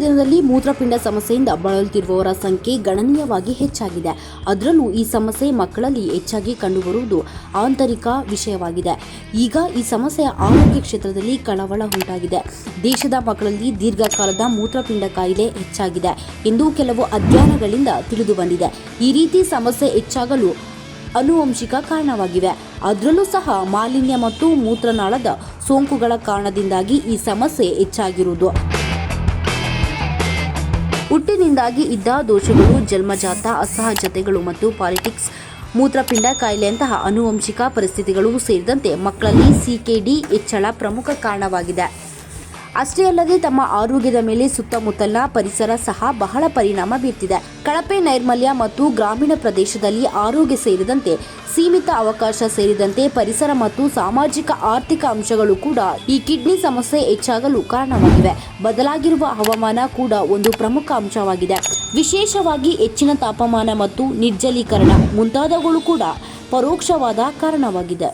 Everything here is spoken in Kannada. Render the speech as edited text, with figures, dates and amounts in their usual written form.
ದಿನದಲ್ಲಿ ಮೂತ್ರಪಿಂಡ ಸಮಸ್ಯೆಯಿಂದ ಬಳಲುತ್ತಿರುವವರ ಸಂಖ್ಯೆ ಗಣನೀಯವಾಗಿ ಹೆಚ್ಚಾಗಿದೆ. ಅದರಲ್ಲೂ ಈ ಸಮಸ್ಯೆ ಮಕ್ಕಳಲ್ಲಿ ಹೆಚ್ಚಾಗಿ ಕಂಡುಬರುವುದು ಆಂತರಿಕ ವಿಷಯವಾಗಿದೆ. ಈಗ ಈ ಸಮಸ್ಯೆಯ ಆರೋಗ್ಯ ಕ್ಷೇತ್ರದಲ್ಲಿ ಕಳವಳ ಉಂಟಾಗಿದೆ. ದೇಶದ ಮಕ್ಕಳಲ್ಲಿ ದೀರ್ಘಕಾಲದ ಮೂತ್ರಪಿಂಡ ಕಾಯಿಲೆ ಹೆಚ್ಚಾಗಿದೆ ಎಂದು ಕೆಲವು ಅಧ್ಯಯನಗಳಿಂದ ತಿಳಿದು ಬಂದಿದೆ. ಈ ರೀತಿ ಸಮಸ್ಯೆ ಹೆಚ್ಚಾಗಲು ಆನುವಂಶಿಕ ಕಾರಣವಾಗಿವೆ. ಅದರಲ್ಲೂ ಸಹ ಮಾಲಿನ್ಯ ಮತ್ತು ಮೂತ್ರನಾಳದ ಸೋಂಕುಗಳ ಕಾರಣದಿಂದಾಗಿ ಈ ಸಮಸ್ಯೆ ಹೆಚ್ಚಾಗಿರುವುದು. ಹುಟ್ಟಿನಿಂದಾಗಿ ಇದ್ದ ದೋಷಗಳು, ಜನ್ಮಜಾತ ಅಸಹಜತೆಗಳು ಮತ್ತು ಪಾಲಿಟಿಕ್ಸ್, ಮೂತ್ರಪಿಂಡ ಕಾಯಿಲೆಯಂತಹ ಆನುವಂಶಿಕ ಪರಿಸ್ಥಿತಿಗಳು ಸೇರಿದಂತೆ ಮಕ್ಕಳಲ್ಲಿ CKD ಹೆಚ್ಚಳ ಪ್ರಮುಖ ಕಾರಣವಾಗಿದೆ. ಅಷ್ಟೇ ಅಲ್ಲದೆ ತಮ್ಮ ಆರೋಗ್ಯದ ಮೇಲೆ ಸುತ್ತಮುತ್ತಲಿನ ಪರಿಸರ ಸಹ ಬಹಳ ಪರಿಣಾಮ ಬೀರ್ತಿದೆ. ಕಳಪೆ ನೈರ್ಮಲ್ಯ ಮತ್ತು ಗ್ರಾಮೀಣ ಪ್ರದೇಶದಲ್ಲಿ ಆರೋಗ್ಯ ಸೇರಿದಂತೆ ಸೀಮಿತ ಅವಕಾಶ ಸೇರಿದಂತೆ ಪರಿಸರ ಮತ್ತು ಸಾಮಾಜಿಕ ಆರ್ಥಿಕ ಅಂಶಗಳು ಕೂಡ ಈ ಕಿಡ್ನಿ ಸಮಸ್ಯೆ ಹೆಚ್ಚಾಗಲು ಕಾರಣವಾಗಿವೆ. ಬದಲಾಗಿರುವ ಹವಾಮಾನ ಕೂಡ ಒಂದು ಪ್ರಮುಖ ಅಂಶವಾಗಿದೆ. ವಿಶೇಷವಾಗಿ ಹೆಚ್ಚಿನ ತಾಪಮಾನ ಮತ್ತು ನಿರ್ಜಲೀಕರಣ ಮುಂತಾದವುಗಳು ಕೂಡ ಪರೋಕ್ಷವಾದ ಕಾರಣವಾಗಿದೆ.